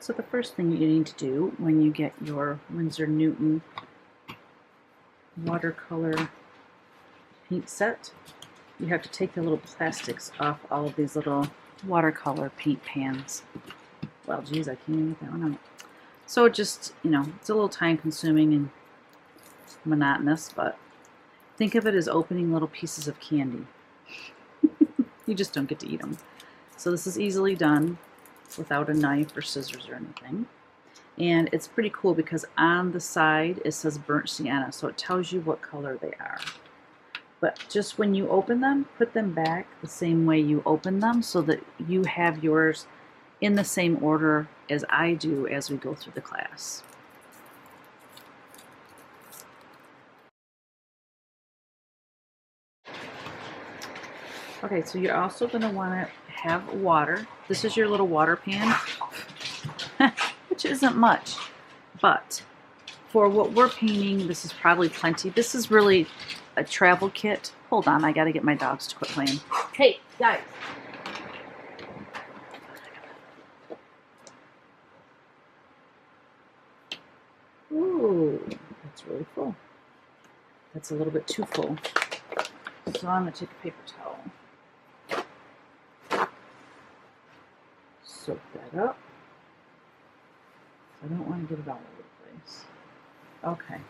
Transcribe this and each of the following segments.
So the first thing you need to do when you get your Winsor Newton watercolor paint set, you have to take the little plastics off all of these little watercolor paint pans. Well, geez, I can't even get that one out. So just, it's a little time consuming and monotonous, but think of it as opening little pieces of candy. You just don't get to eat them. So this is easily done without a knife or scissors or anything. And it's pretty cool because on the side it says burnt sienna, so it tells you what color they are. But just when you open them, put them back the same way you open them so that you have yours in the same order as I do as we go through the class. Okay, so you're also going to want to have water. This is your little water pan, which isn't much, but for what we're painting, this is probably plenty. This is really a travel kit. Hold on, I got to get my dogs to quit playing. Hey, guys. Ooh, that's really full. That's a little bit too full. So I'm going to take a paper towel. Soak that up. I don't want to get it all over the place. Okay.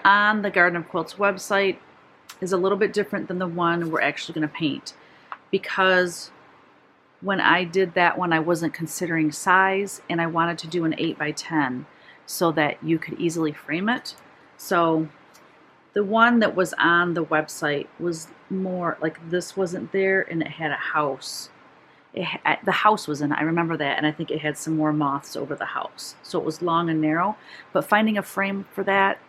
On the Garden of Quilts website is a little bit different than the one we're actually going to paint, because when I did that one I wasn't considering size and I wanted to do an 8x10 so that you could easily frame it. So the one that was on the website was more like this wasn't there, and it had a house. The house was in it, I remember that, and I think it had some more moths over the house. So it was long and narrow, but finding a frame for that,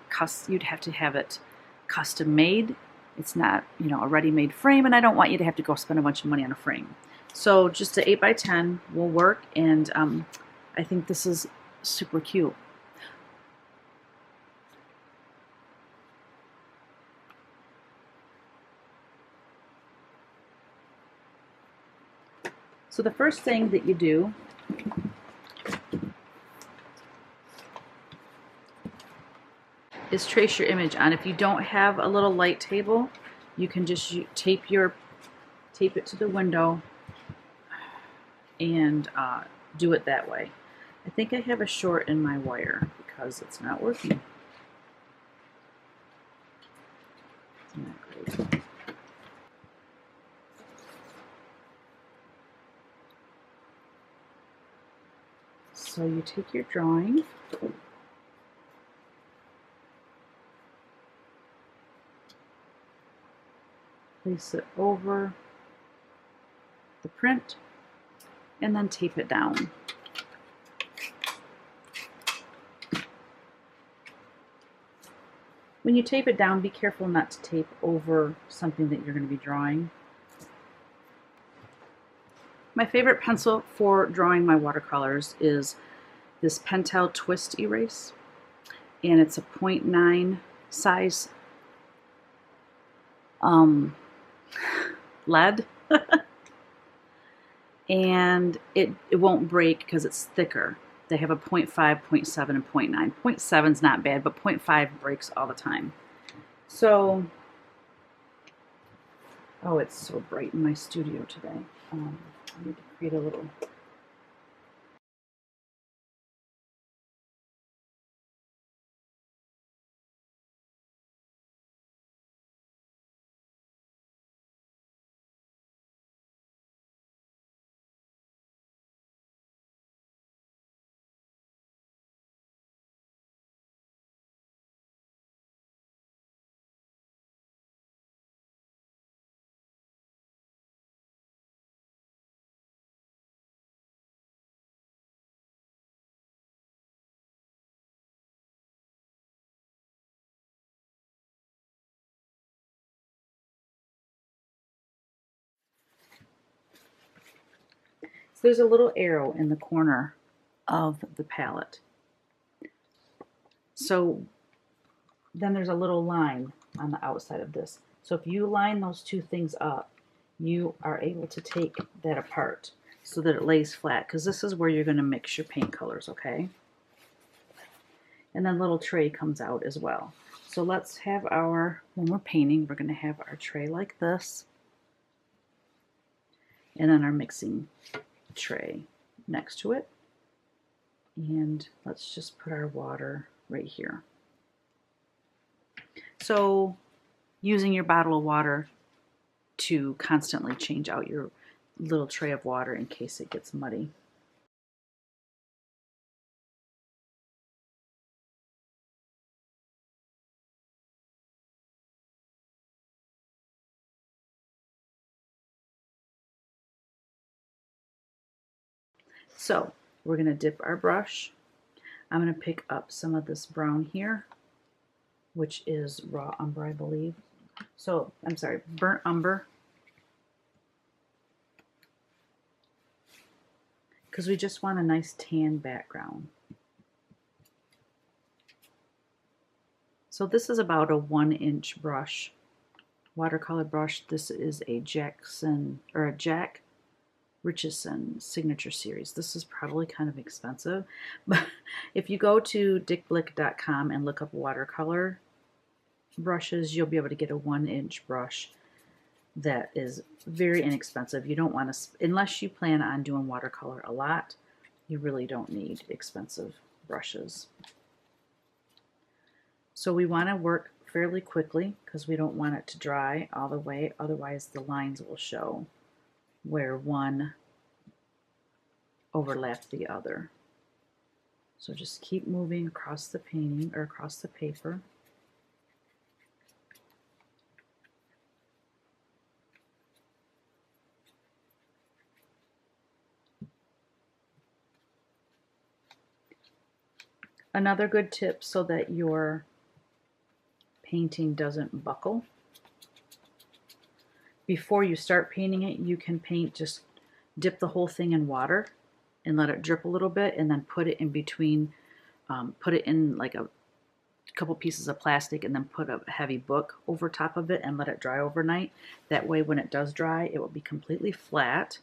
you'd have to have it custom made. It's not, a ready-made frame, and I don't want you to have to go spend a bunch of money on a frame. So just an 8x10 will work, and I think this is super cute. So the first thing that you do is trace your image on. If you don't have a little light table, you can just tape it to the window and do it that way. I think I have a short in my wire because it's not working. Isn't that great? So you take your drawing, place it over the print, and then tape it down. When you tape it down, be careful not to tape over something that you're going to be drawing. My favorite pencil for drawing my watercolors is this Pentel Twist Erase, and it's a 0.9 size lead, and it won't break because it's thicker. They have a 0.5, 0.7, and 0.9. 0.7 is not bad, but 0.5 breaks all the time. So, oh, it's so bright in my studio today. I need to create a little there's a little arrow in the corner of the palette. So then there's a little line on the outside of this. So if you line those two things up, you are able to take that apart so that it lays flat, because this is where you're going to mix your paint colors, okay? And then little tray comes out as well. So let's have our, when we're painting, we're going to have our tray like this, and then our mixing tray next to it. And let's just put our water right here. So using your bottle of water to constantly change out your little tray of water in case it gets muddy. So we're going to dip our brush. I'm going to pick up some of this brown here, which is raw umber, I believe. So, I'm sorry, burnt umber. Because we just want a nice tan background. So this is about a 1-inch brush, watercolor brush. This is a Jack Richardson signature series. This is probably kind of expensive, but if you go to dickblick.com and look up watercolor brushes, you'll be able to get a 1-inch brush that is very inexpensive. You don't want to, unless you plan on doing watercolor a lot, you really don't need expensive brushes. So we want to work fairly quickly because we don't want it to dry all the way, otherwise the lines will show where one overlapped the other. So just keep moving across the painting or across the paper. Another good tip so that your painting doesn't buckle. Before you start painting it, you can paint, just dip the whole thing in water and let it drip a little bit, and then put it in between, put it in like a couple pieces of plastic, and then put a heavy book over top of it and let it dry overnight. That way when it does dry, it will be completely flat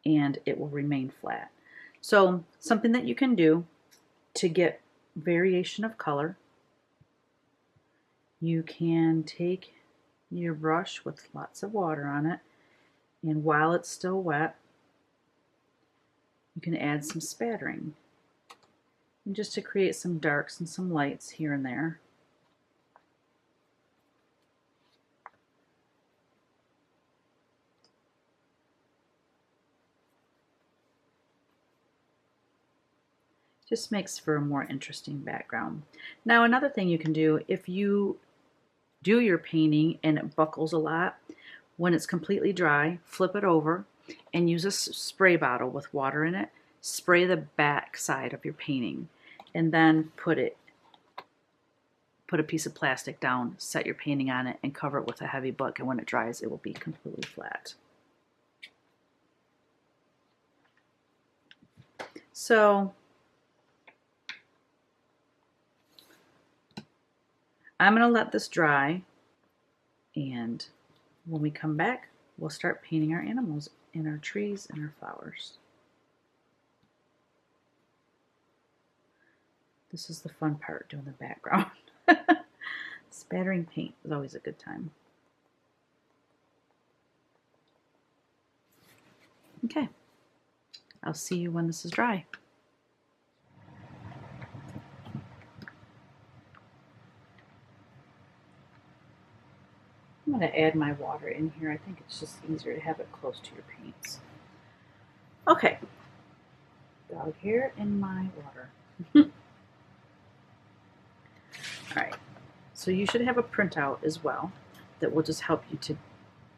and it will remain flat. So something that you can do to get variation of color, you can take your brush with lots of water on it, and while it's still wet, you can add some spattering, and just to create some darks and some lights here and there. Just makes for a more interesting background. Now another thing you can do, if you do your painting and it buckles a lot, when it's completely dry, flip it over and use a spray bottle with water in it. Spray the back side of your painting, and then put a piece of plastic down, set your painting on it, and cover it with a heavy book, and when it dries it will be completely flat. So I'm going to let this dry, and when we come back, we'll start painting our animals and our trees and our flowers. This is the fun part, doing the background. Spattering paint is always a good time. Okay, I'll see you when this is dry. I'm going to add my water in here. I think it's just easier to have it close to your paints. Okay, dog hair in my water. Alright, so you should have a printout as well that will just help you to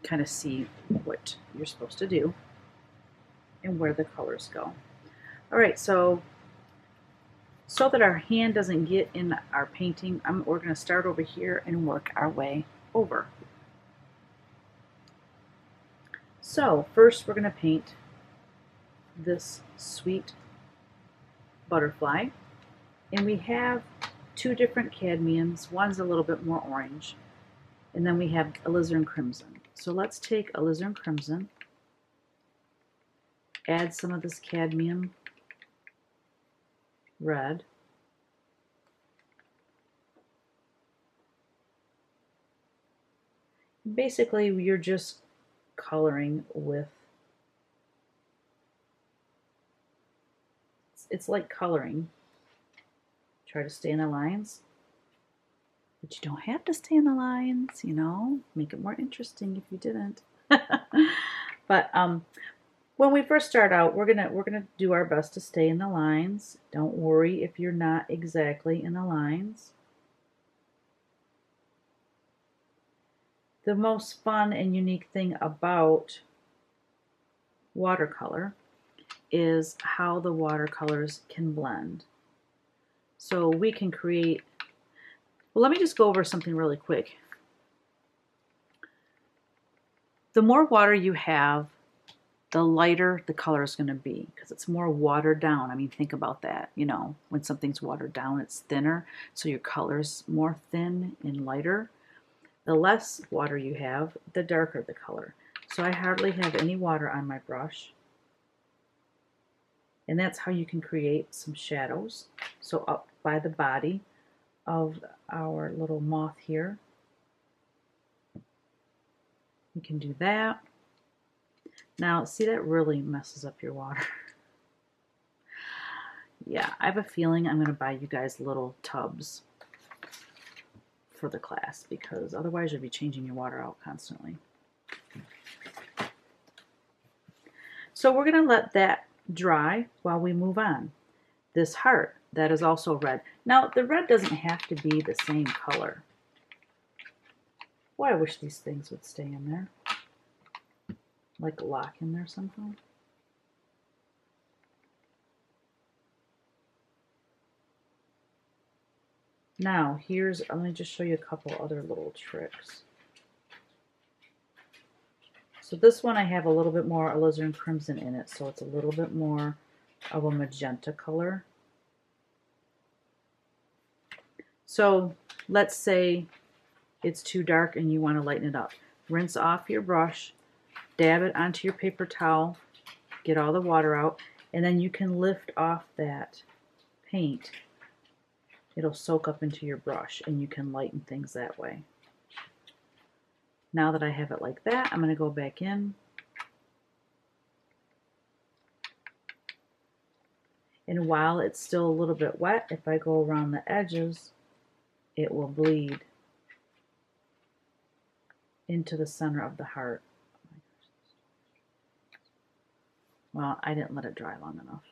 kind of see what you're supposed to do and where the colors go. Alright, so that our hand doesn't get in our painting, we're going to start over here and work our way over. So first we're going to paint this sweet butterfly. And we have two different cadmiums. One's a little bit more orange. And then we have alizarin crimson. So let's take alizarin crimson, add some of this cadmium red, basically you're just coloring with, it's like coloring. Try to stay in the lines, but you don't have to stay in the lines, you know, make it more interesting if you didn't. But when we first start out, we're gonna do our best to stay in the lines. Don't worry if you're not exactly in the lines. The most fun and unique thing about watercolor is how the watercolors can blend. So we can create, well, let me just go over something really quick. The more water you have, the lighter the color is going to be because it's more watered down. I mean, think about that. You know, when something's watered down, it's thinner, so your color's more thin and lighter. The less water you have, the darker the color. So I hardly have any water on my brush. And that's how you can create some shadows. So up by the body of our little moth here, you can do that. Now, see, that really messes up your water. Yeah, I have a feeling I'm going to buy you guys little tubs for the class because otherwise you'll be changing your water out constantly. So we're going to let that dry while we move on. This heart, that is also red. Now, the red doesn't have to be the same color. Boy, I wish these things would stay in there. Like lock in there somehow. Now, let me just show you a couple other little tricks. So this one I have a little bit more alizarin crimson in it, so it's a little bit more of a magenta color. So let's say it's too dark and you want to lighten it up. Rinse off your brush, dab it onto your paper towel, get all the water out, and then you can lift off that paint. It'll soak up into your brush and you can lighten things that way. Now that I have it like that, I'm going to go back in. And while it's still a little bit wet, if I go around the edges, it will bleed into the center of the heart. Well, I didn't let it dry long enough.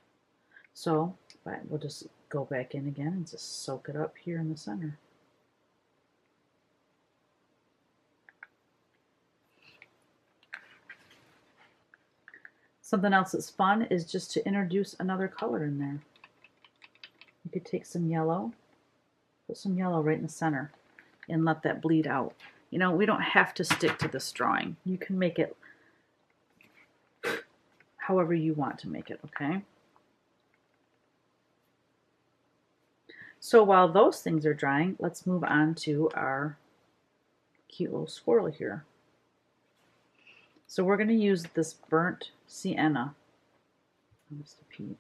So we'll just go back in again and just soak it up here in the center. Something else that's fun is just to introduce another color in there. You could take some yellow, put some yellow right in the center, and let that bleed out. You know, we don't have to stick to this drawing. You can make it however you want to make it, okay? So while those things are drying, let's move on to our cute little squirrel here. So we're going to use this burnt sienna. Just a peep.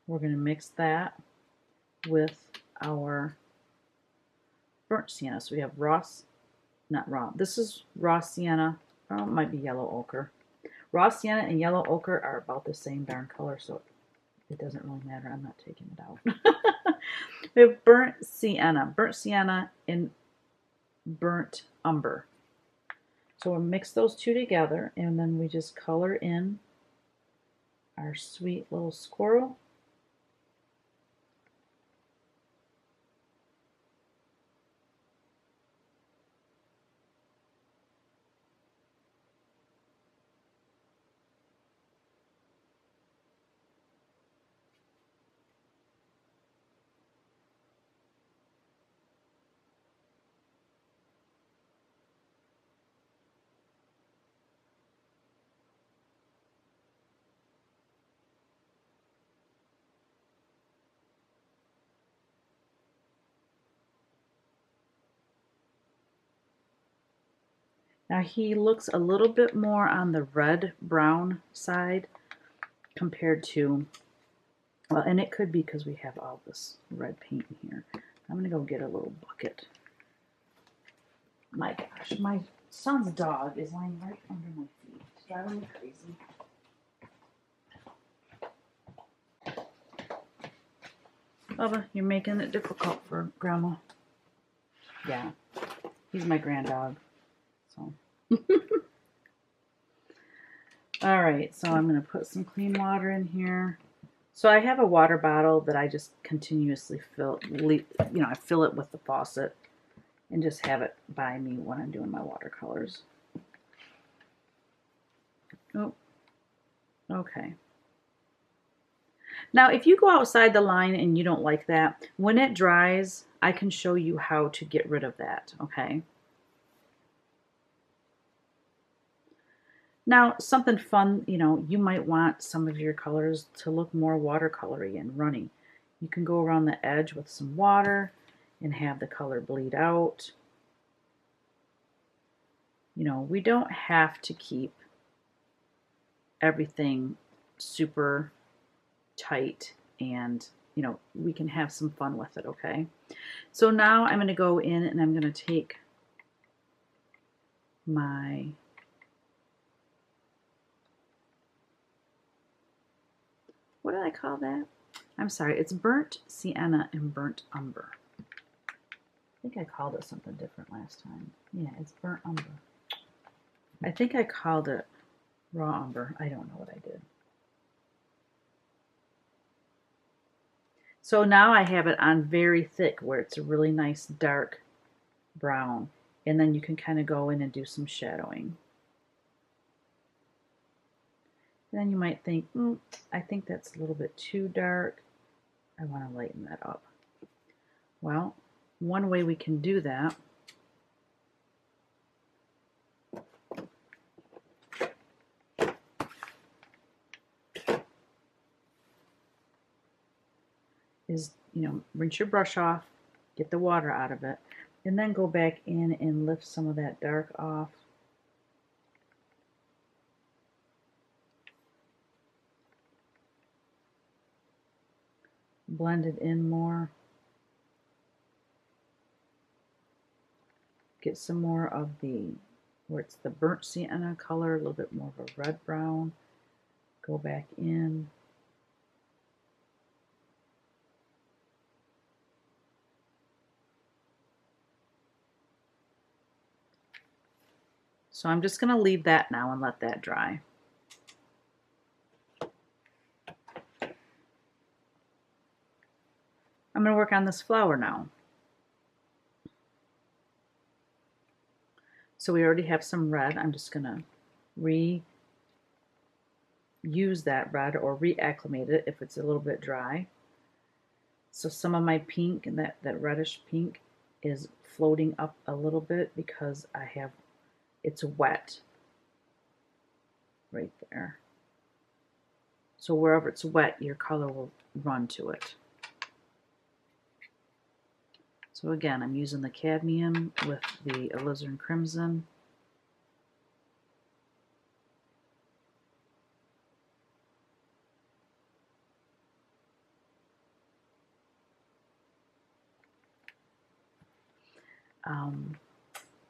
We're going to mix that with our burnt sienna. So we have this is raw sienna. Oh, it might be yellow ochre. Raw sienna and yellow ochre are about the same darn color, so it doesn't really matter. I'm not taking it out. We have burnt sienna and burnt umber. So we'll mix those two together, and then we just color in our sweet little squirrel. Now he looks a little bit more on the red-brown side compared to, well, and it could be because we have all this red paint in here. I'm going to go get a little bucket. My gosh, my son's dog is lying right under my feet. It's driving me crazy. Bubba, you're making it difficult for Grandma. Yeah, he's my grand dog. So. All right, so I'm going to put some clean water in here. So I have a water bottle that I just continuously fill, I fill it with the faucet and just have it by me when I'm doing my watercolors. Oh, okay. Now, if you go outside the line and you don't like that, when it dries, I can show you how to get rid of that, okay? Now, something fun, you might want some of your colors to look more watercolory and runny. You can go around the edge with some water and have the color bleed out. We don't have to keep everything super tight, and we can have some fun with it, okay? So now I'm going to go in and I'm going to take my what did I call that? I'm sorry, it's burnt sienna and burnt umber. I think I called it something different last time. Yeah, it's burnt umber. I think I called it raw umber. I don't know what I did. So now I have it on very thick where it's a really nice dark brown. And then you can kind of go in and do some shadowing. Then you might think, I think that's a little bit too dark. I want to lighten that up. Well, one way we can do that is, rinse your brush off, get the water out of it, and then go back in and lift some of that dark off. Blend it in more. Get some more of where it's the burnt sienna color, a little bit more of a red brown. Go back in. So I'm just going to leave that now and let that dry. I'm going to work on this flower now. So we already have some red. I'm just going to reuse that red or reacclimate it if it's a little bit dry. So some of my pink and that reddish pink is floating up a little bit because it's wet right there. So wherever it's wet, your color will run to it. So again, I'm using the cadmium with the alizarin crimson.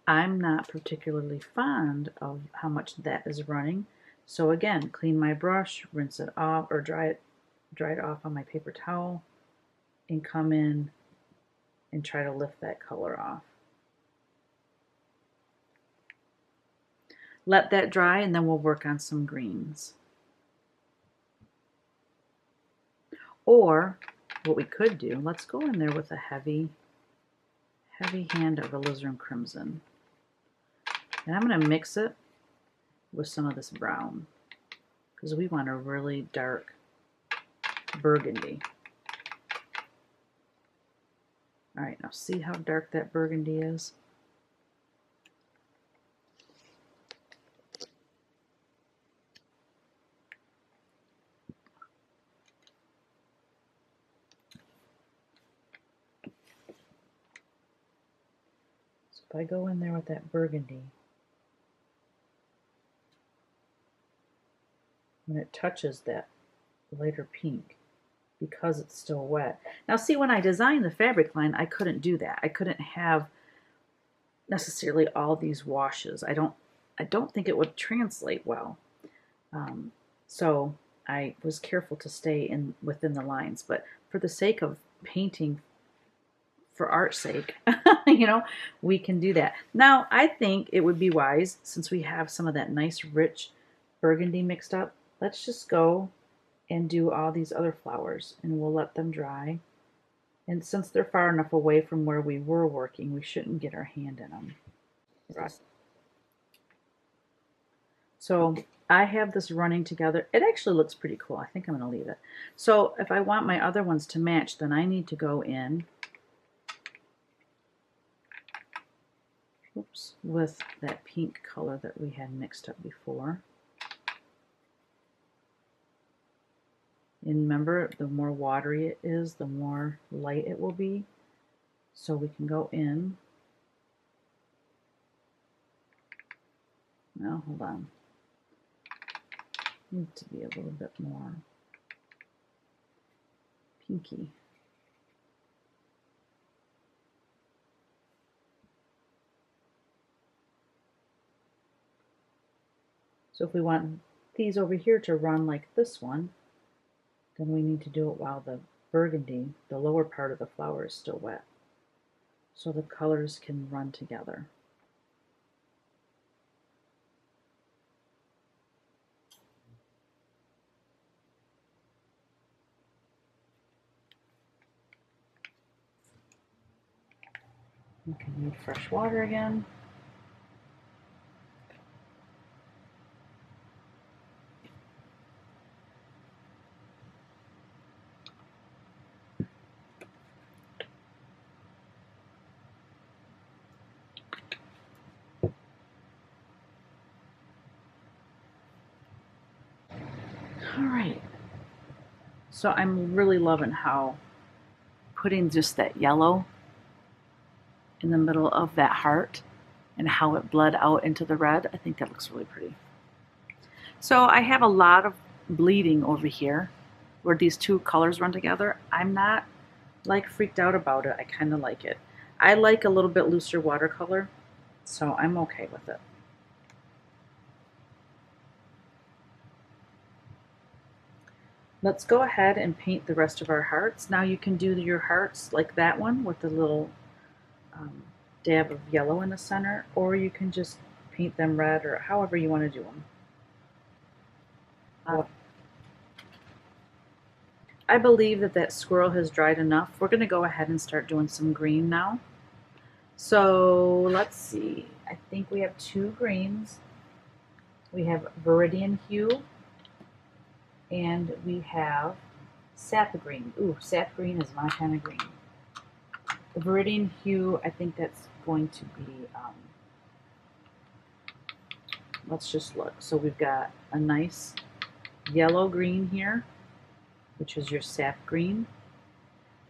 I'm not particularly fond of how much that is running. So again, clean my brush, rinse it off, or dry it off on my paper towel, and come in and try to lift that color off. Let that dry, and then we'll work on some greens. Or what we could do, let's go in there with a heavy hand of alizarin crimson. And I'm going to mix it with some of this brown because we want a really dark burgundy. All right, now see how dark that burgundy is? So if I go in there with that burgundy, when it touches that lighter pink because it's still wet. Now see, when I designed the fabric line, I couldn't do that. I couldn't have necessarily all these washes. I don't think it would translate well. So I was careful to stay within the lines, but for the sake of painting, for art's sake, we can do that. Now, I think it would be wise, since we have some of that nice rich burgundy mixed up, let's just go and do all these other flowers, and we'll let them dry. And since they're far enough away from where we were working, we shouldn't get our hand in them. So I have this running together. It actually looks pretty cool. I think I'm going to leave it. So if I want my other ones to match, then I need to go in with that pink color that we had mixed up before. And remember, the more watery it is, the more light it will be. So we can go in. Now, hold on. Need to be a little bit more pinky. So if we want these over here to run like this one, then we need to do it while the burgundy, the lower part of the flower, is still wet, so the colors can run together. We can need fresh water again. All right, so I'm really loving how putting just that yellow in the middle of that heart and how it bled out into the red. I think that looks really pretty. So I have a lot of bleeding over here where these two colors run together. I'm not like freaked out about it. I kind of like it. I like a little bit looser watercolor, so I'm okay with it. Let's go ahead and paint the rest of our hearts. Now you can do your hearts like that one with a little dab of yellow in the center, or you can just paint them red, or however you want to do them. I believe that that squirrel has dried enough. We're going to go ahead and start doing some green now. So let's see. I think we have two greens. We have Viridian Hue, and we have Sap Green. Ooh, Sap Green is my kind of green. The Viridian Hue, I think that's going to be, let's just look. So we've got a nice yellow green here, which is your sap green.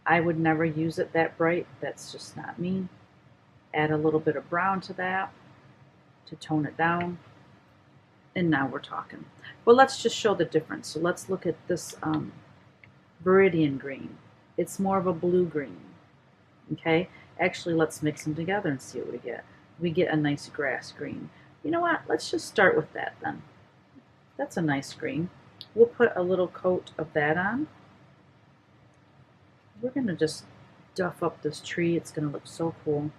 I would never use it that bright. That's just not me. Add a little bit of brown to that to tone it down. And now we're talking. Well, let's just show the difference. So let's look at this Viridian green. It's more of a blue green. Okay? Actually, let's mix them together and see what we get. We get a nice grass green. You know what? Let's just start with that then. That's a nice green. We'll put a little coat of that on. We're going to just duff up this tree. It's going to look so cool.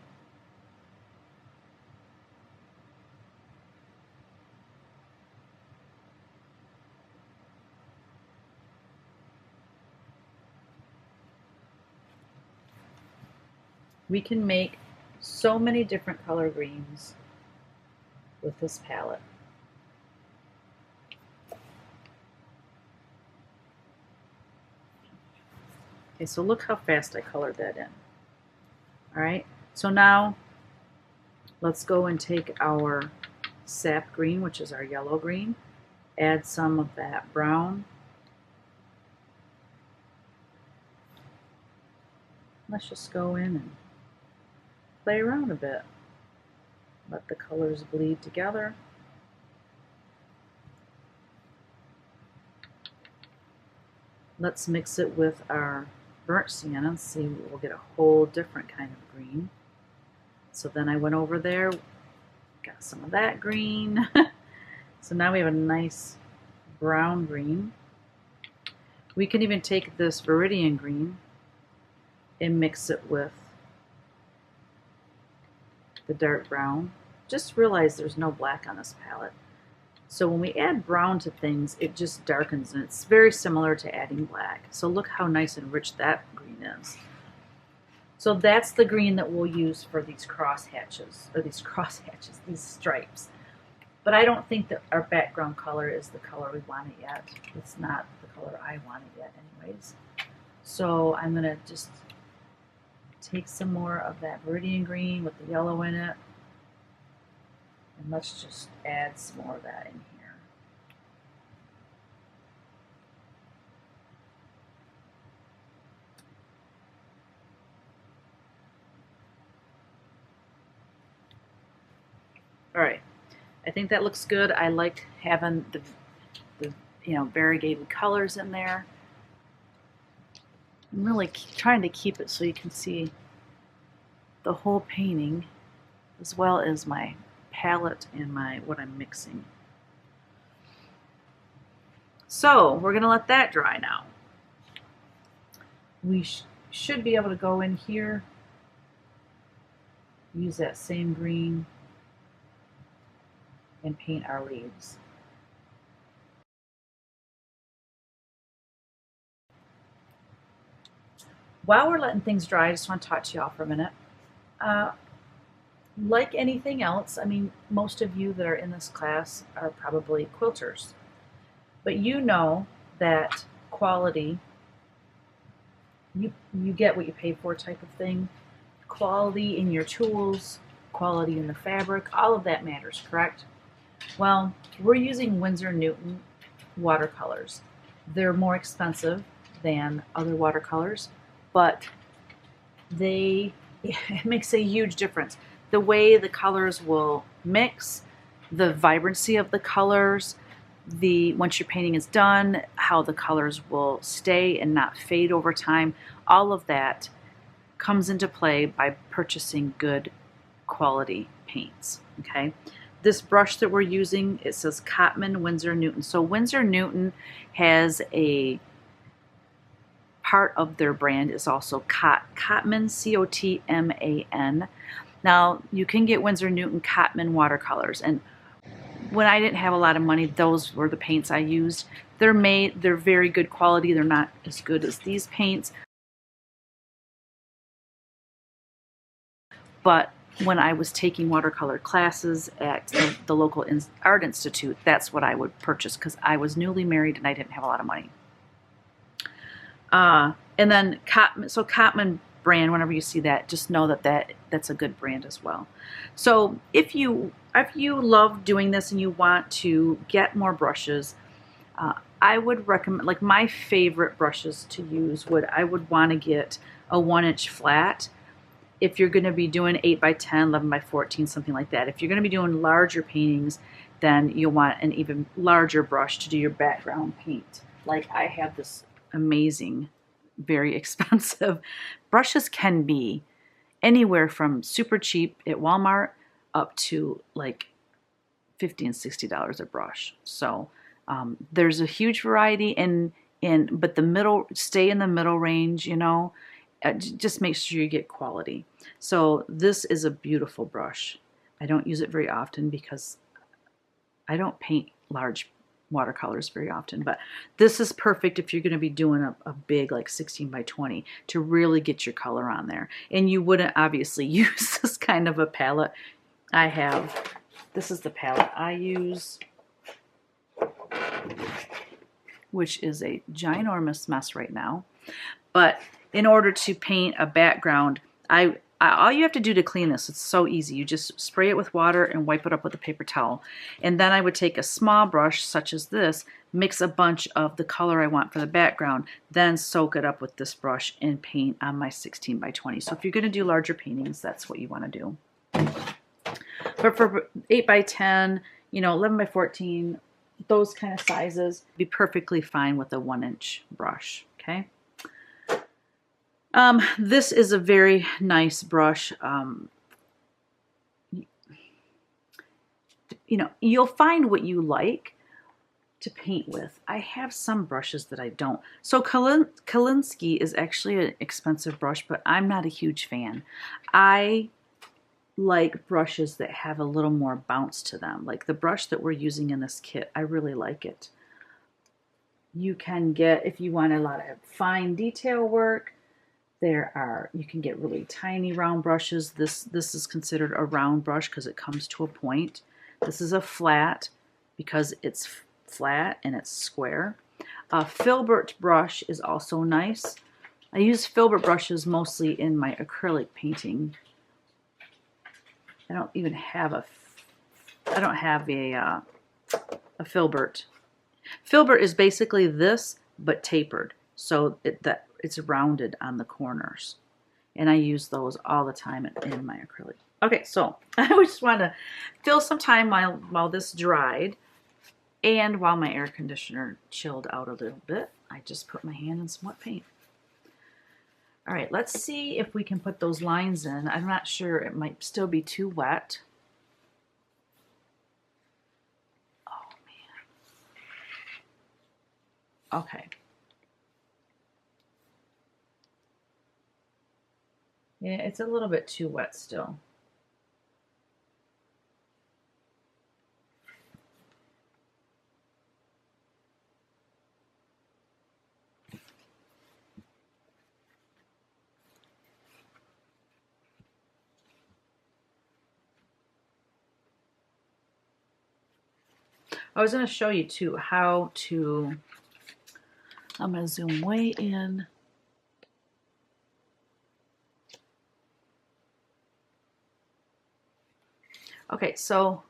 We can make so many different color greens with this palette. Okay, so look how fast I colored that in. All right, so now let's go and take our sap green, which is our yellow green, add some of that brown. Let's just go in and play around a bit. Let the colors bleed together. Let's mix it with our burnt sienna and see, we'll get a whole different kind of green. So then I went over there, got some of that green. So now we have a nice brown green. We can even take this Viridian green and mix it with the dark brown. Just realize there's no black on this palette. So when we add brown to things, it just darkens, and it's very similar to adding black. So look how nice and rich that green is. So that's the green that we'll use for these cross hatches, these stripes. But I don't think that our background color is the color we want it yet. It's not the color I want it yet anyways. So I'm gonna just take some more of that Viridian green with the yellow in it. And let's just add some more of that in here. All right, I think that looks good. I like having the variegated colors in there. I'm really trying to keep it so you can see the whole painting as well as my palette and what I'm mixing. So we're going to let that dry now. We should be able to go in here, use that same green, and paint our leaves. While we're letting things dry, I just want to talk to y'all for a minute. Like anything else, I mean, most of you that are in this class are probably quilters, but you know that quality, you get what you pay for type of thing. Quality in your tools, quality in the fabric, all of that matters, correct? Well, we're using Winsor Newton watercolors. They're more expensive than other watercolors, but it makes a huge difference. The way the colors will mix, the vibrancy of the colors, once your painting is done, how the colors will stay and not fade over time, all of that comes into play by purchasing good quality paints, okay? This brush that we're using, it says Cotman Winsor Newton. So Winsor Newton has a part of their brand is also Cotman, C-O-T-M-A-N. Now, you can get Winsor Newton Cotman watercolors, and when I didn't have a lot of money, those were the paints I used. They're very good quality. They're not as good as these paints, but when I was taking watercolor classes at the local art institute, that's what I would purchase because I was newly married and I didn't have a lot of money. And then Cotman brand, whenever you see that, just know that that's a good brand as well. So if you love doing this and you want to get more brushes, I would recommend, like my favorite brushes to use I would want to get a 1-inch flat. If you're going to be doing 8x10, 11x14, something like that. If you're going to be doing larger paintings, then you'll want an even larger brush to do your background paint. Like I have this amazing, very expensive brushes, can be anywhere from super cheap at Walmart up to like $50 and $60 a brush. So there's a huge variety, but stay in the middle range, you know. Just make sure you get quality. So this is a beautiful brush. I don't use it very often because I don't paint large watercolors very often, but this is perfect if you're going to be doing a big like 16x20 to really get your color on there. And you wouldn't obviously use this kind of a palette. This is the palette I use, which is a ginormous mess right now. But in order to paint a background, all you have to do to clean this, it's so easy. You just spray it with water and wipe it up with a paper towel. And then I would take a small brush such as this, mix a bunch of the color I want for the background, then soak it up with this brush and paint on my 16x20. So if you're going to do larger paintings, that's what you want to do. But for 8x10, 11x14, those kind of sizes, be perfectly fine with a 1-inch brush. Okay. This is a very nice brush. You know, you'll find what you like to paint with. I have some brushes that I don't. So Kolinsky is actually an expensive brush, but I'm not a huge fan. I like brushes that have a little more bounce to them. Like the brush that we're using in this kit, I really like it. You can get, if you want a lot of fine detail work, you can get really tiny round brushes. This is considered a round brush because it comes to a point. This is a flat because it's flat and it's square. A filbert brush is also nice. I use filbert brushes mostly in my acrylic painting. I don't even have a filbert. Filbert is basically this, but tapered, so it's rounded on the corners. And I use those all the time in my acrylic. Okay, so I just want to fill some time while this dried and while my air conditioner chilled out a little bit. I just put my hand in some wet paint. All right, let's see if we can put those lines in. I'm not sure, it might still be too wet. Oh, man. Okay. Yeah, it's a little bit too wet still. I was going to show you too how to, I'm going to zoom way in. Okay, so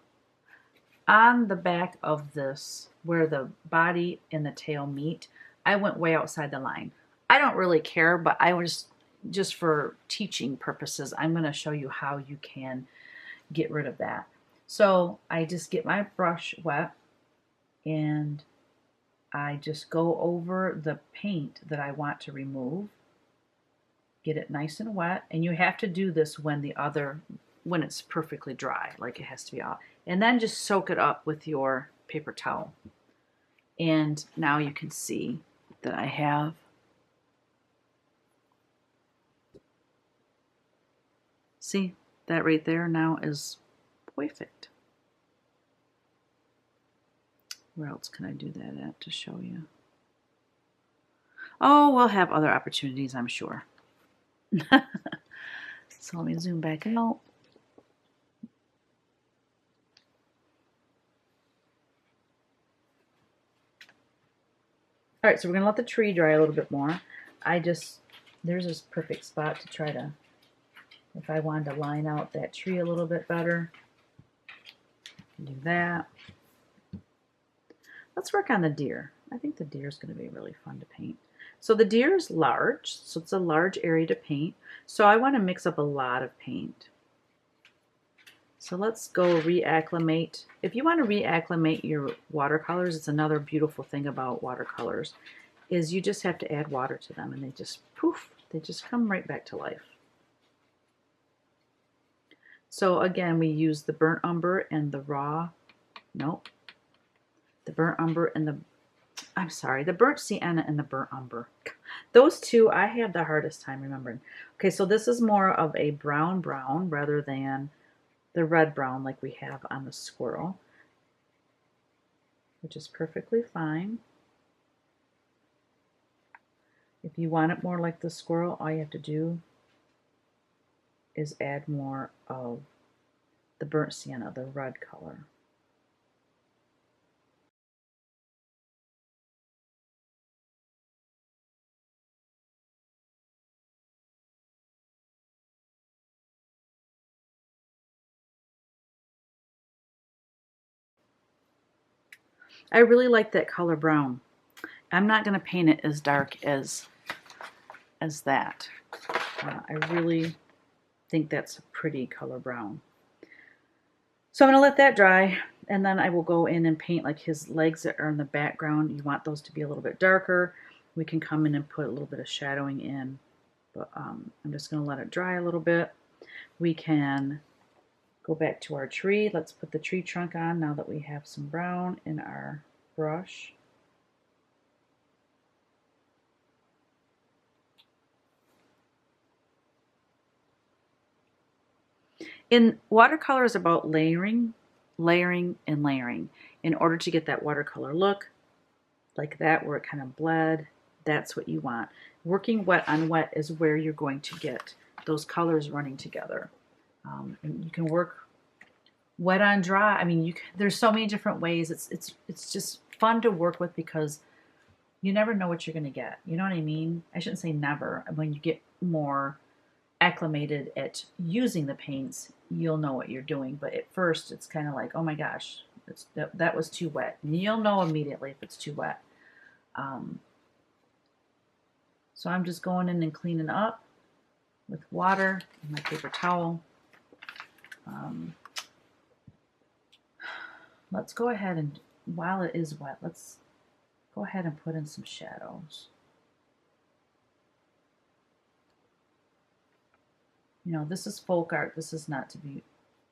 on the back of this, where the body and the tail meet, I went way outside the line. I don't really care, but I was just for teaching purposes, I'm going to show you how you can get rid of that. So I just get my brush wet and I just go over the paint that I want to remove, get it nice and wet, and you have to do this when it's perfectly dry, like it has to be out, and then just soak it up with your paper towel. And now you can see that I have see that right there now is perfect. Where else can I do that at to show you? Oh, we'll have other opportunities, I'm sure. So let me zoom back out. All right, so we're going to let the tree dry a little bit more. There's this perfect spot to try to, if I wanted to line out that tree a little bit better, do that. Let's work on the deer. I think the deer is going to be really fun to paint. So the deer is large, so it's a large area to paint. So I want to mix up a lot of paint. So let's go reacclimate. If you want to reacclimate your watercolors, it's another beautiful thing about watercolors, is you just have to add water to them and they just poof, they just come right back to life. So again, we use the burnt umber and the the burnt umber and the burnt sienna and the burnt umber. Those two I have the hardest time remembering. Okay, so this is more of a brown rather than the red brown like we have on the squirrel, which is perfectly fine. If you want it more like the squirrel, all you have to do is add more of the burnt sienna, the red color. I really like that color brown. I'm not going to paint it as dark as that. I really think that's a pretty color brown. So I'm going to let that dry, and then I will go in and paint like his legs that are in the background. You want those to be a little bit darker. we can come in and put a little bit of shadowing in, but I'm just going to let it dry a little bit. We can go back to our tree. Let's put the tree trunk on now that we have some brown in our brush. In watercolor is about layering, layering, and layering. In order to get that watercolor look, like that, where it kind of bled, that's what you want. Working wet on wet is where you're going to get those colors running together. And you can work wet on dry. I mean, there's so many different ways. It's just fun to work with because you never know what you're going to get. You know what I mean? I shouldn't say never. When you get more acclimated at using the paints, you'll know what you're doing. But at first, it's kind of like, oh my gosh, that was too wet. And you'll know immediately if it's too wet. So I'm just going in and cleaning up with water and my paper towel. Let's go ahead and, while it is wet, let's go ahead and put in some shadows. You know, this is folk art. This is not to be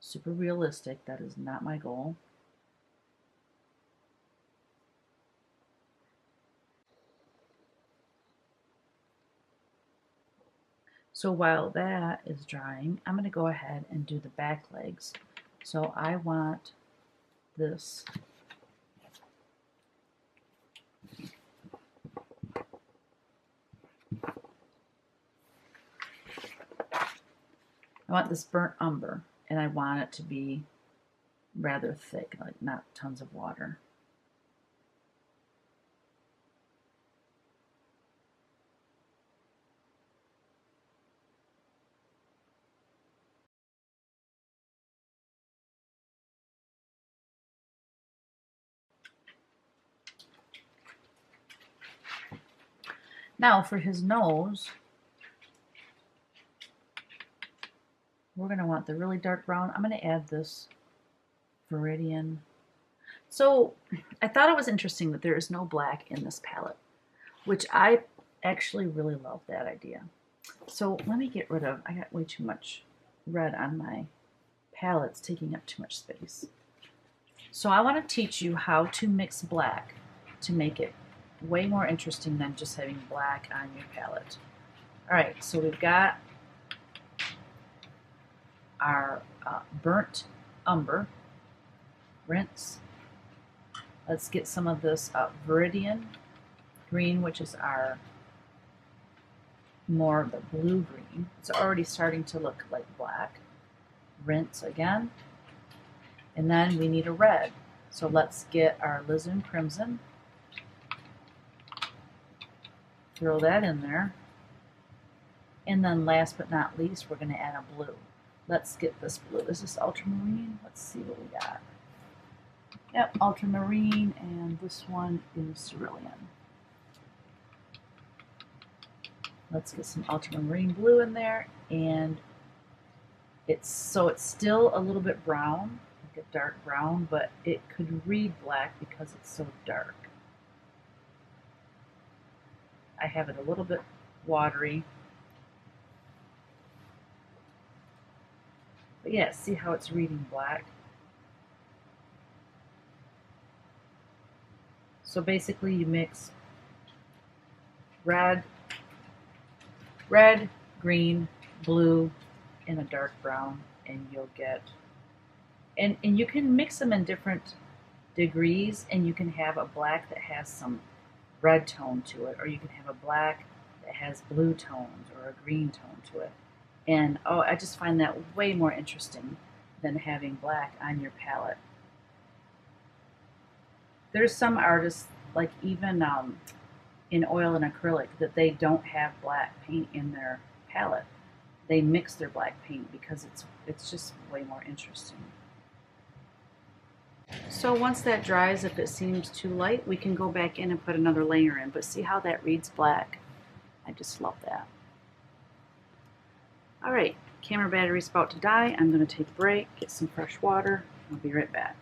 super realistic. That is not my goal. So while that is drying, I'm going to go ahead and do the back legs. So I want this burnt umber, and I want it to be rather thick, like not tons of water. Now for his nose, we're going to want the really dark brown. I'm going to add this Viridian. So I thought it was interesting that there is no black in this palette, which I actually really love that idea. So let me get rid of, I got way too much red on my palette. It's taking up too much space. So I want to teach you how to mix black to make it way more interesting than just having black on your palette. All right, so we've got our burnt umber. Rinse. Let's get some of this Viridian green, which is our more of the blue green. It's already starting to look like black. Rinse again. And then we need a red. So let's get our alizarin crimson. Throw that in there. And then last but not least, we're going to add a blue. Let's get this blue. This is ultramarine. Let's see what we got. Yep, ultramarine, and this one is cerulean. Let's get some ultramarine blue in there, and it's still a little bit brown, like a dark brown, but it could read black because it's so dark. I have it a little bit watery. But yeah, see how it's reading black? So basically you mix red, green, blue, and a dark brown, and you'll get, and you can mix them in different degrees, and you can have a black that has some red tone to it, or you can have a black that has blue tones or a green tone to it. And oh, I just find that way more interesting than having black on your palette. There's some artists, like even in oil and acrylic, that they don't have black paint in their palette. They mix their black paint because it's just way more interesting. So once that dries, if it seems too light, we can go back in and put another layer in. But see how that reads black? I just love that. All right, camera battery's about to die. I'm going to take a break, get some fresh water. I'll be right back.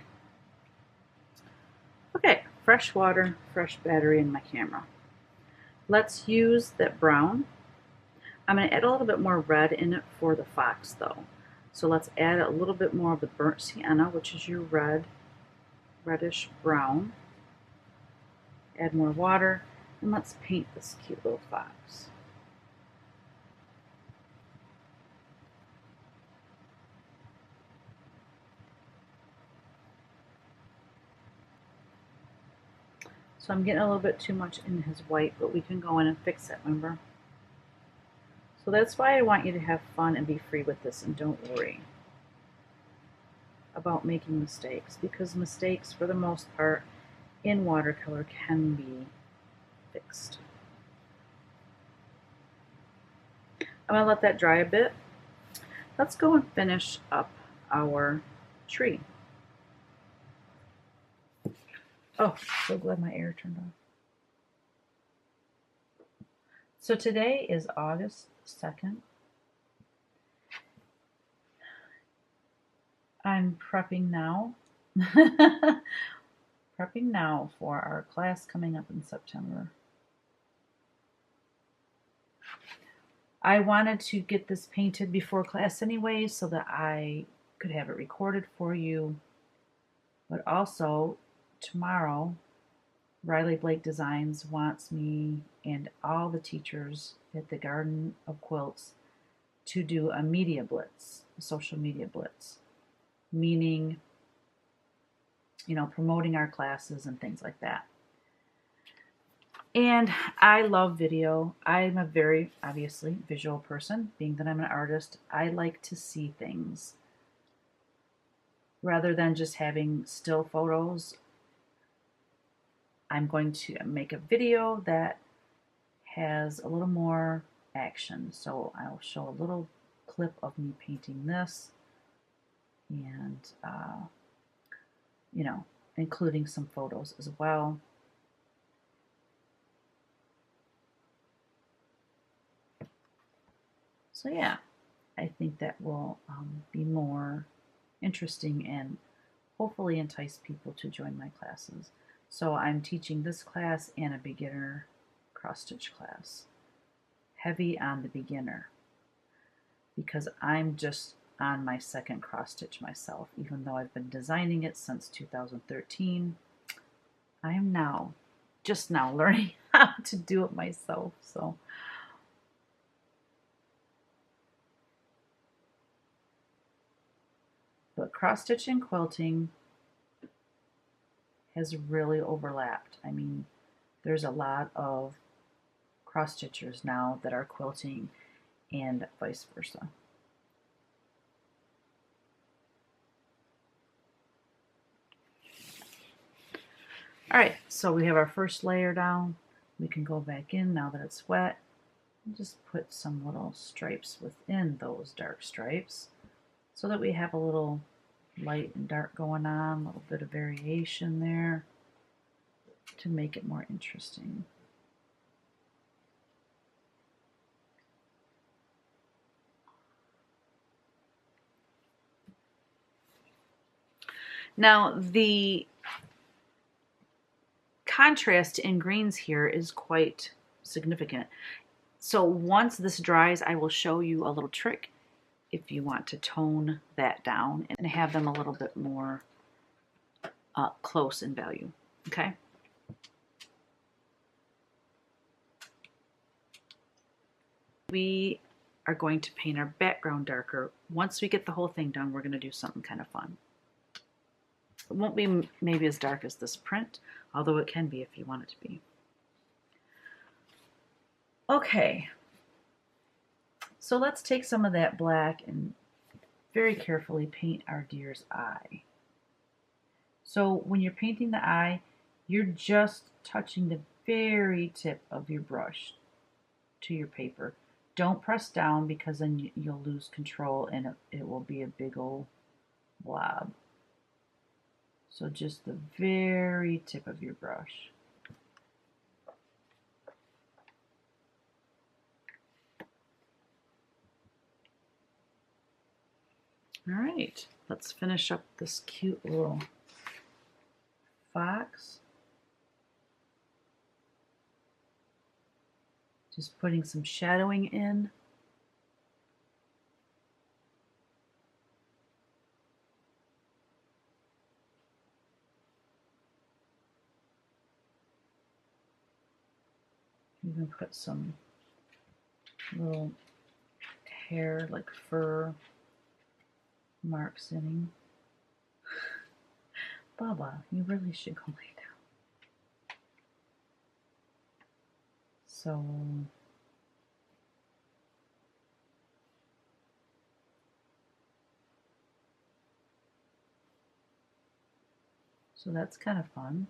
Okay, fresh water, fresh battery in my camera. Let's use that brown. I'm going to add a little bit more red in it for the fox though. So let's add a little bit more of the burnt sienna, which is your reddish brown. Add more water, and let's paint this cute little fox. So I'm getting a little bit too much in his white, but we can go in and fix it, remember? So that's why I want you to have fun and be free with this, and don't worry about making mistakes, because mistakes, for the most part, in watercolor can be fixed. I'm going to let that dry a bit. Let's go and finish up our tree. Oh, so glad my air turned on. So today is August 2nd. I'm prepping now. Prepping now for our class coming up in September. I wanted to get this painted before class anyway so that I could have it recorded for you. But also, tomorrow, Riley Blake Designs wants me and all the teachers at the Garden of Quilts to do a media blitz, a social media blitz, meaning, you know, promoting our classes and things like that. And I love video. I'm a very, obviously, visual person. Being that I'm an artist, I like to see things. Rather than just having still photos, I'm going to make a video that has a little more action. So I'll show a little clip of me painting this and, you know, including some photos as well. So yeah, I think that will be more interesting and hopefully entice people to join my classes. So I'm teaching this class and a beginner cross-stitch class. Heavy on the beginner, because I'm just on my second cross-stitch myself. Even though I've been designing it since 2013, I am now, just now learning how to do it myself. So but cross-stitch and quilting has really overlapped. I mean, there's a lot of cross-stitchers now that are quilting and vice versa. All right, so we have our first layer down. We can go back in now that it's wet and just put some little stripes within those dark stripes so that we have a little light and dark going on, a little bit of variation there to make it more interesting. Now the contrast in greens here is quite significant. So once this dries, I will show you a little trick if you want to tone that down and have them a little bit more close in value, okay? We are going to paint our background darker. Once we get the whole thing done, we're going to do something kind of fun. It won't be maybe as dark as this print, although it can be if you want it to be. Okay, so let's take some of that black and very carefully paint our deer's eye. So when you're painting the eye, you're just touching the very tip of your brush to your paper. Don't press down because then you'll lose control and it will be a big old blob. So just the very tip of your brush. All right, let's finish up this cute little fox. Just putting some shadowing in. You can put some little hair, like fur marks in him. Baba, you really should go lay down. So that's kind of fun.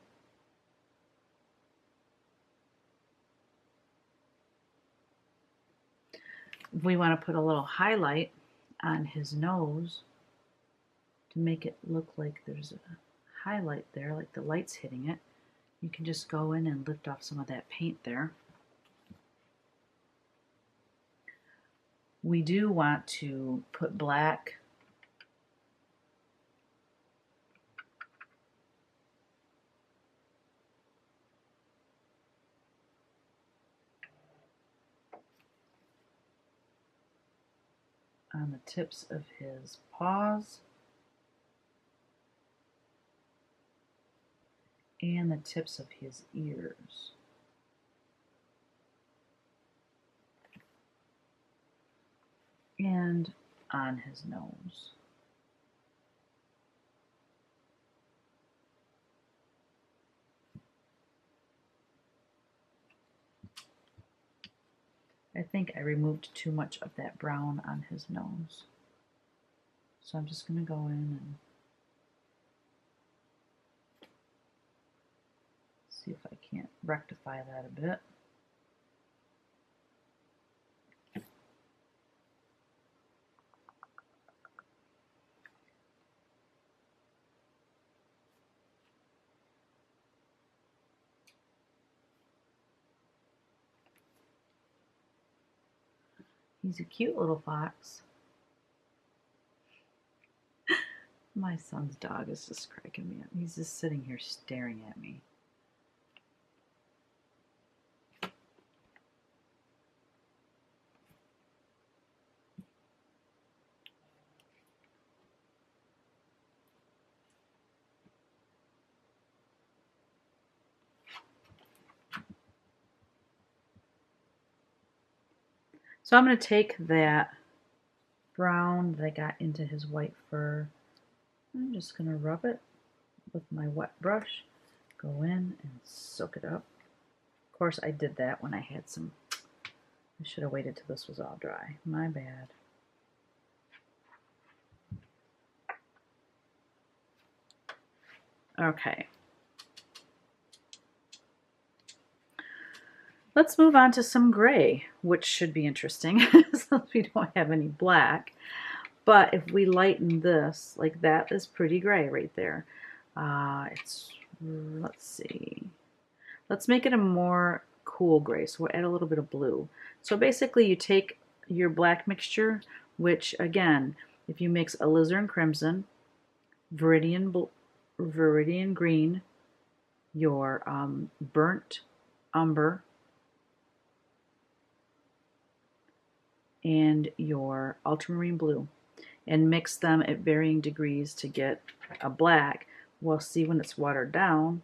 If we want to put a little highlight on his nose to make it look like there's a highlight there, like the light's hitting it, you can just go in and lift off some of that paint there. We do want to put black on the tips of his paws and the tips of his ears. And on his nose. I think I removed too much of that brown on his nose. So I'm just going to go in and see if I can't rectify that a bit. He's a cute little fox. My son's dog is just cracking me up. He's just sitting here staring at me. So I'm going to take that brown that I got into his white fur. I'm just going to rub it with my wet brush, go in and soak it up. Of course, I did that when I had some, I should have waited till this was all dry. My bad. Okay. Let's move on to some gray, which should be interesting since we don't have any black. But if we lighten this, like that is pretty gray right there. Let's see. Let's make it a more cool gray. So we'll add a little bit of blue. So basically you take your black mixture, which again, if you mix alizarin crimson, viridian green, your burnt umber, and your ultramarine blue, and mix them at varying degrees to get a black, we'll see when it's watered down,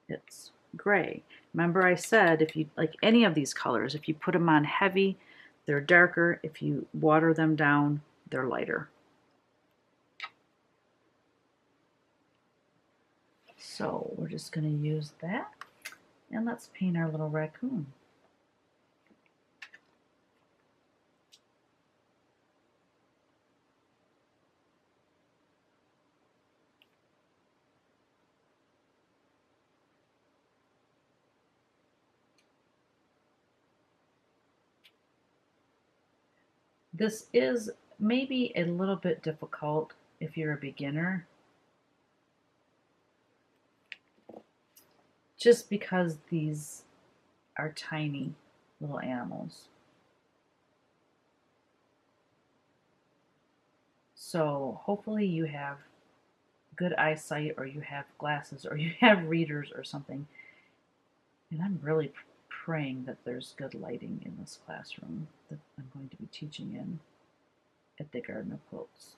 it's gray. Remember I said if you like any of these colors, if you put them on heavy, they're darker. If you water them down, they're lighter. So we're just going to use that, and let's paint our little raccoon. This is maybe a little bit difficult if you're a beginner, just because these are tiny little animals. So hopefully you have good eyesight, or you have glasses, or you have readers or something. And I'm really praying that there's good lighting in this classroom that I'm going to be teaching in at the Garden of Quilts.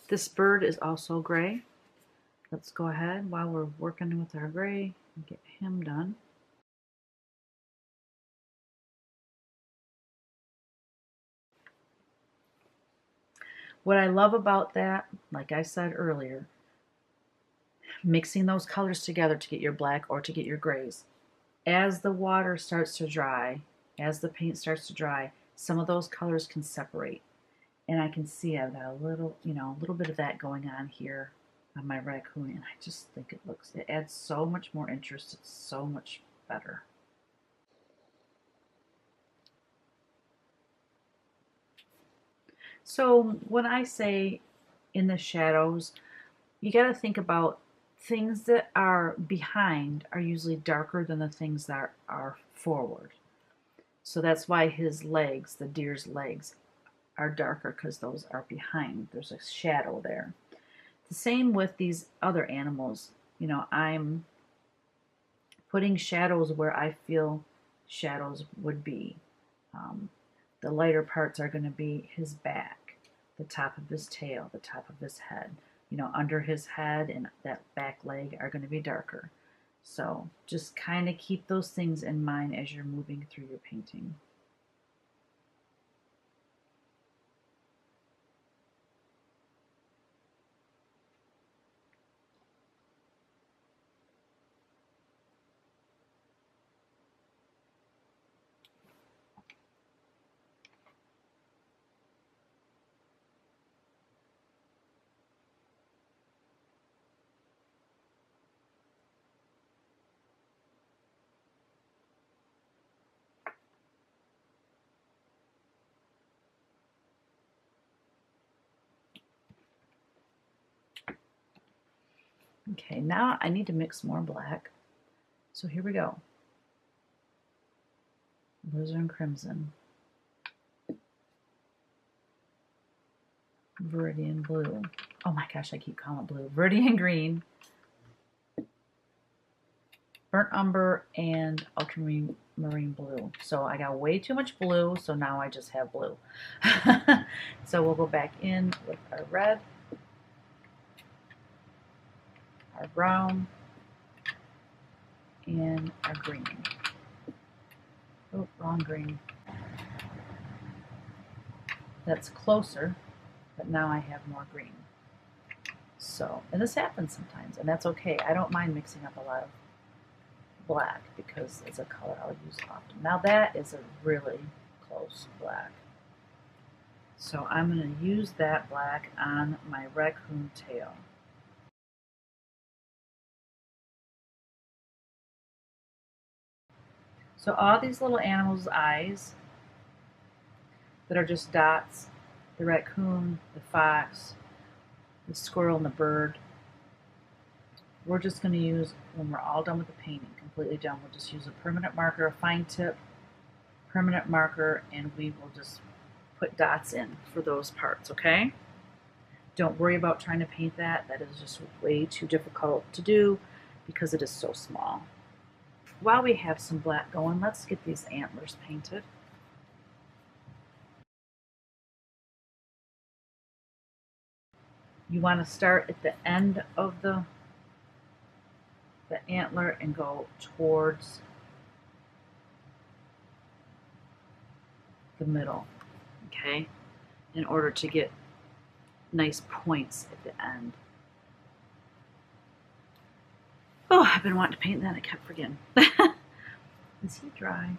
This bird is also gray. Let's go ahead while we're working with our gray and get him done. What I love about that, like I said earlier, mixing those colors together to get your black or to get your grays. As the water starts to dry, as the paint starts to dry, some of those colors can separate. And I can see I've got a little, a little bit of that going on here on my raccoon, and I just think it adds so much more interest. It's so much better. So when I say in the shadows, you got to think about things that are behind are usually darker than the things that are forward. So that's why his legs, the deer's legs, are darker, because those are behind. There's a shadow there. The same with these other animals. I'm putting shadows where I feel shadows would be. The lighter parts are going to be his back, the top of his tail, the top of his head. Under his head and that back leg are going to be darker. So just kind of keep those things in mind as you're moving through your painting. Okay, now I need to mix more black. So here we go. Alizarin crimson, Viridian blue. Oh my gosh, I keep calling it blue. Viridian green, burnt umber, and ultramarine blue. So I got way too much blue, so now I just have blue. So we'll go back in with our red, our brown, and our green. Oh, wrong green. That's closer, but now I have more green. So, and this happens sometimes, and that's okay. I don't mind mixing up a lot of black because it's a color I'll use often. Now that is a really close black. So I'm going to use that black on my raccoon tail. So all these little animals' eyes that are just dots, the raccoon, the fox, the squirrel, and the bird, we're just going to use, when we're all done with the painting, completely done, we'll just use a permanent marker, a fine tip permanent marker, and we will just put dots in for those parts, okay? Don't worry about trying to paint that. That is just way too difficult to do because it is so small. While we have some black going, let's get these antlers painted. You want to start at the end of the antler and go towards the middle, okay, in order to get nice points at the end. Oh, I've been wanting to paint that, I kept forgetting. Is he dry?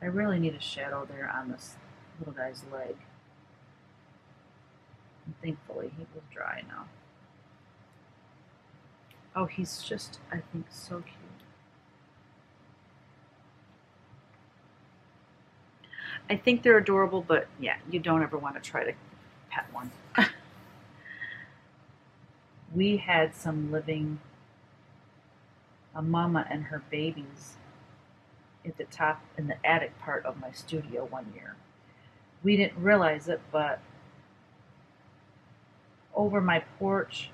I really need a shadow there on this little guy's leg. And thankfully, he was dry now. Oh, he's just, I think, so cute. I think they're adorable, but yeah, you don't ever want to try to pet one. We had some living, a mama and her babies at the top in the attic part of my studio one year. We didn't realize it, but over my porch,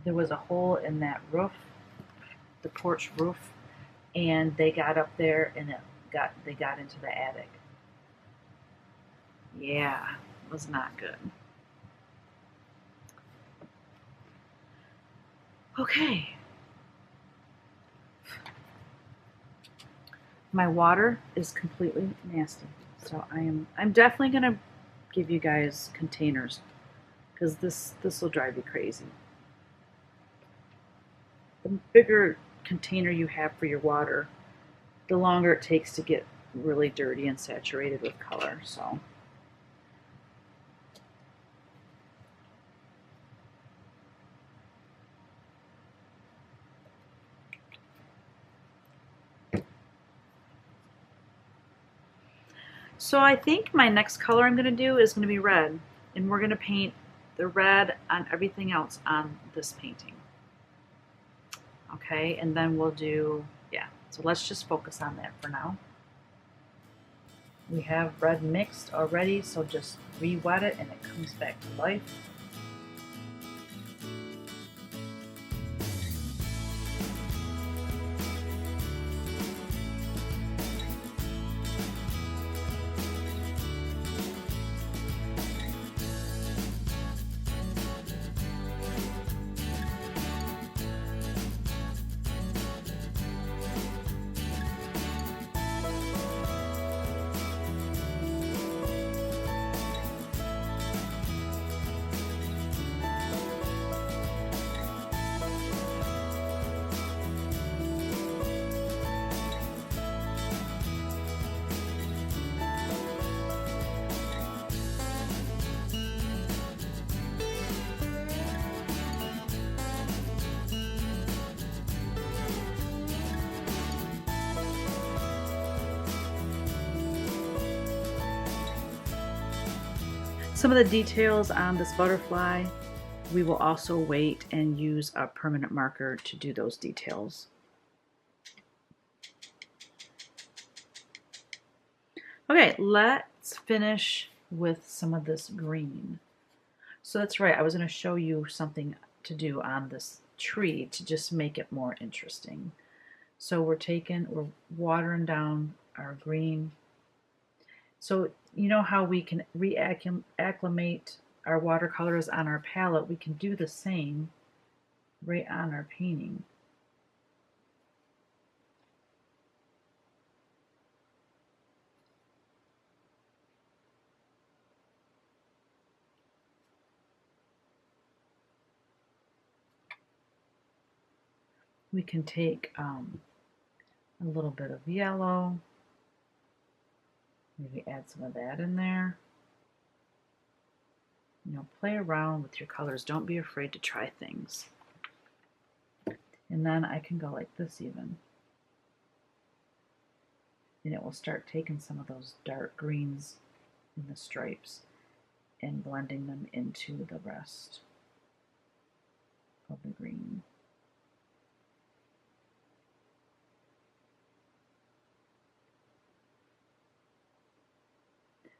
there was a hole in that roof, the porch roof, and they got up there and they got into the attic. Yeah, it was not good. Okay. My water is completely nasty, so I'm definitely gonna give you guys containers because this will drive you crazy. The bigger container you have for your water, the longer it takes to get really dirty and saturated with color. So I think my next color I'm going to do is going to be red, and we're going to paint the red on everything else on this painting. Okay, and then we'll do, yeah, so let's just focus on that for now. We have red mixed already, so just re-wet it and it comes back to life. Some of the details on this butterfly, we will also wait and use a permanent marker to do those details. Okay, let's finish with some of this green. So that's right, I was going to show you something to do on this tree to just make it more interesting. So we're watering down our green. So you know how we can reacclimate our watercolors on our palette? We can do the same right on our painting. We can take a little bit of yellow, maybe add some of that in there. You know, play around with your colors. Don't be afraid to try things. And then I can go like this even. And it will start taking some of those dark greens in the stripes and blending them into the rest of the green.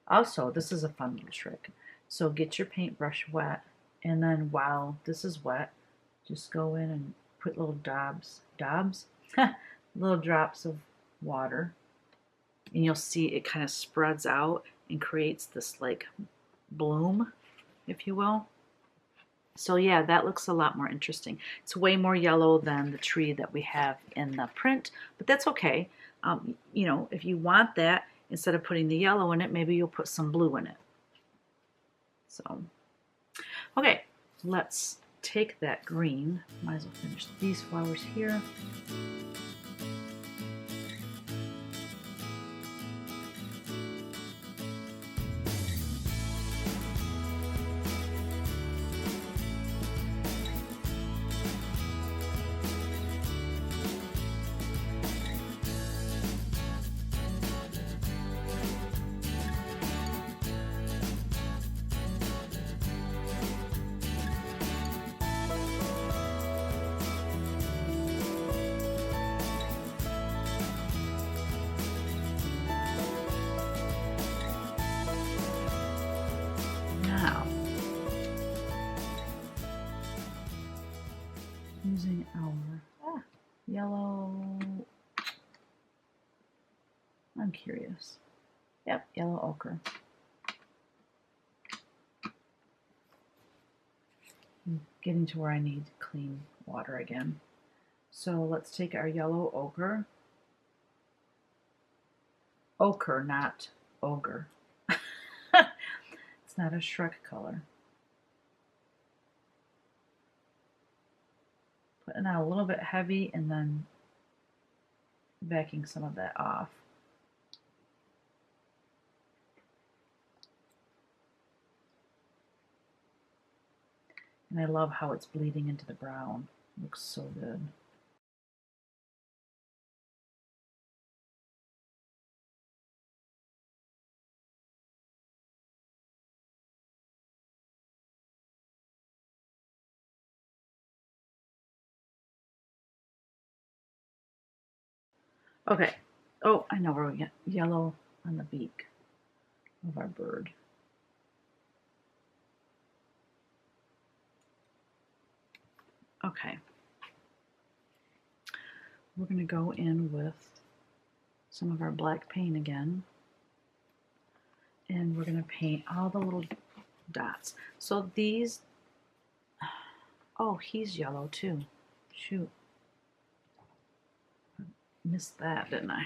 Also, this is a fun little trick. So get your paintbrush wet, and then while this is wet, just go in and put little little drops of water, and you'll see it kind of spreads out and creates this like bloom, if you will. So yeah, that looks a lot more interesting. It's way more yellow than the tree that we have in the print, but that's okay. You know, if you want that, instead of putting the yellow in it, maybe you'll put some blue in it. So, okay, let's take that green. Might as well finish these flowers here. I'm curious. Yep, yellow ochre. I'm getting to where I need clean water again. So let's take our yellow ochre. Ochre, not ogre. It's not a Shrek color. Putting out a little bit heavy and then backing some of that off. And I love how it's bleeding into the brown. It looks so good. Okay. Oh, I know where we get yellow on the beak of our bird. Okay. We're going to go in with some of our black paint again. And we're going to paint all the little dots. So these, oh, he's yellow too. Shoot. Missed that, didn't I?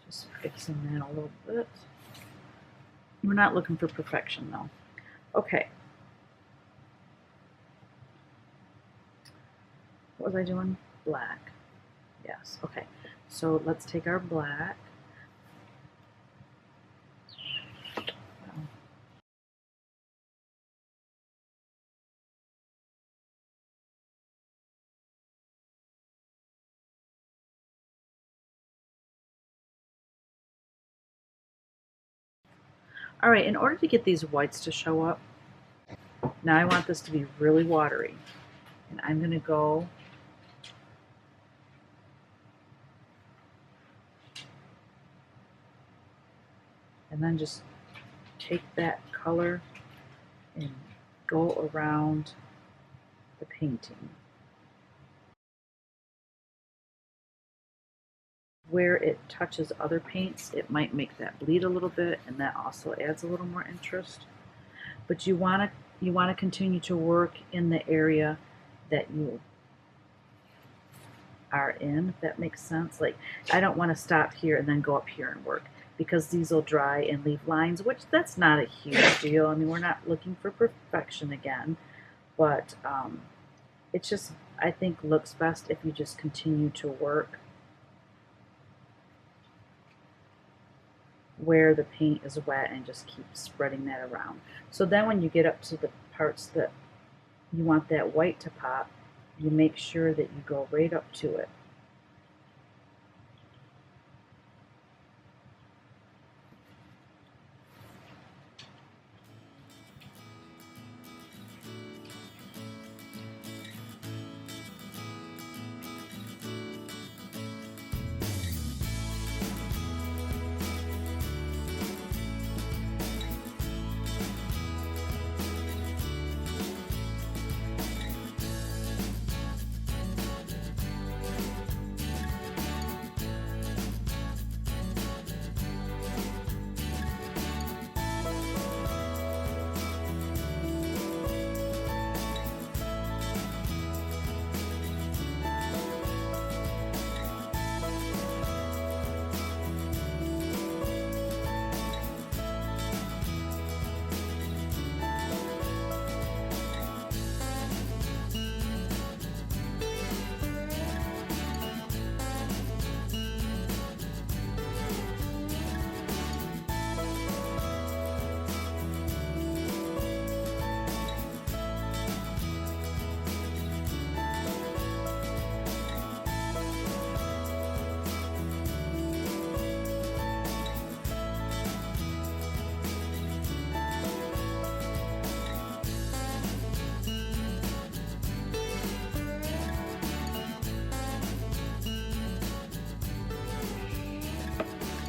Just fixing that a little bit. We're not looking for perfection though. Okay. What was I doing? Black. Yes, okay. So let's take our black. All right, in order to get these whites to show up, now I want this to be really watery. And I'm going to go and then just take that color and go around the painting. Where it touches other paints, it might make that bleed a little bit, and that also adds a little more interest. But you want to continue to work in the area that you are in, if that makes sense. Like, I don't want to stop here and then go up here and work, because these will dry and leave lines, which that's not a huge deal. I mean, we're not looking for perfection again, but it just, I think, looks best if you just continue to work where the paint is wet and just keep spreading that around. So then when you get up to the parts that you want that white to pop, you make sure that you go right up to it.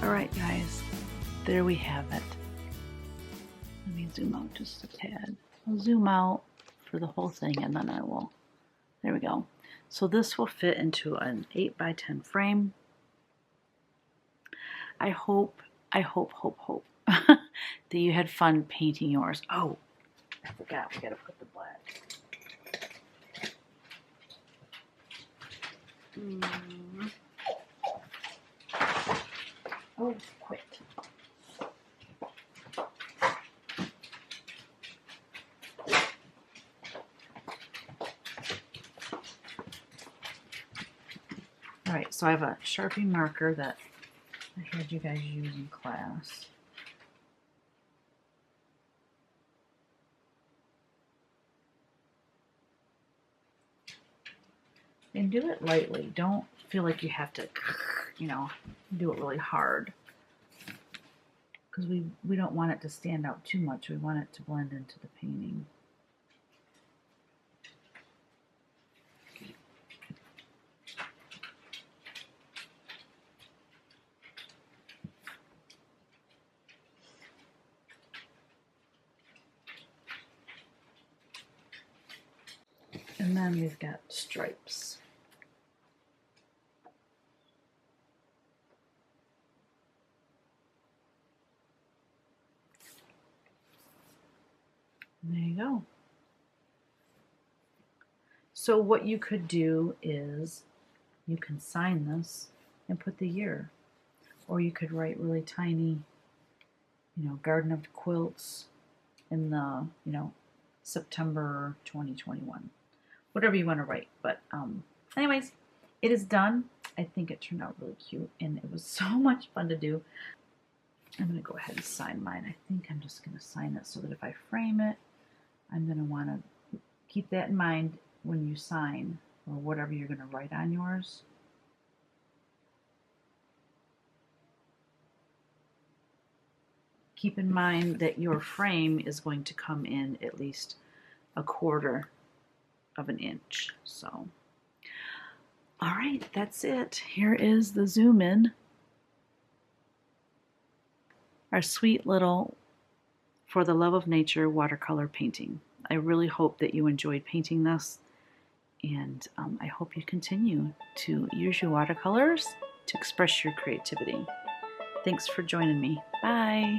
Alright guys, there we have it. Let me zoom out just a tad. I'll zoom out for the whole thing and then I will, there we go. So this will fit into an 8x10 frame. I hope that you had fun painting yours. Oh, I forgot, we gotta put the black. Oh, quit. Alright, so I have a Sharpie marker that I had you guys use in class. And do it lightly. Don't feel like you have to, you know, do it really hard. Because we don't want it to stand out too much. We want it to blend into the painting. And then we've got stripes. There you go. So what you could do is you can sign this and put the year. Or you could write really tiny, you know, Garden of Quilts in the, you know, September 2021. Whatever you want to write. But anyways, it is done. I think it turned out really cute and it was so much fun to do. I'm going to go ahead and sign mine. I think I'm just going to sign it so that if I frame it, I'm going to want to keep that in mind when you sign or whatever you're going to write on yours. Keep in mind that your frame is going to come in at least 1/4 of an inch. So, all right, that's it. Here is the zoom in. Our sweet little For the Love of Nature watercolor painting. I really hope that you enjoyed painting this, and I hope you continue to use your watercolors to express your creativity. Thanks for joining me. Bye.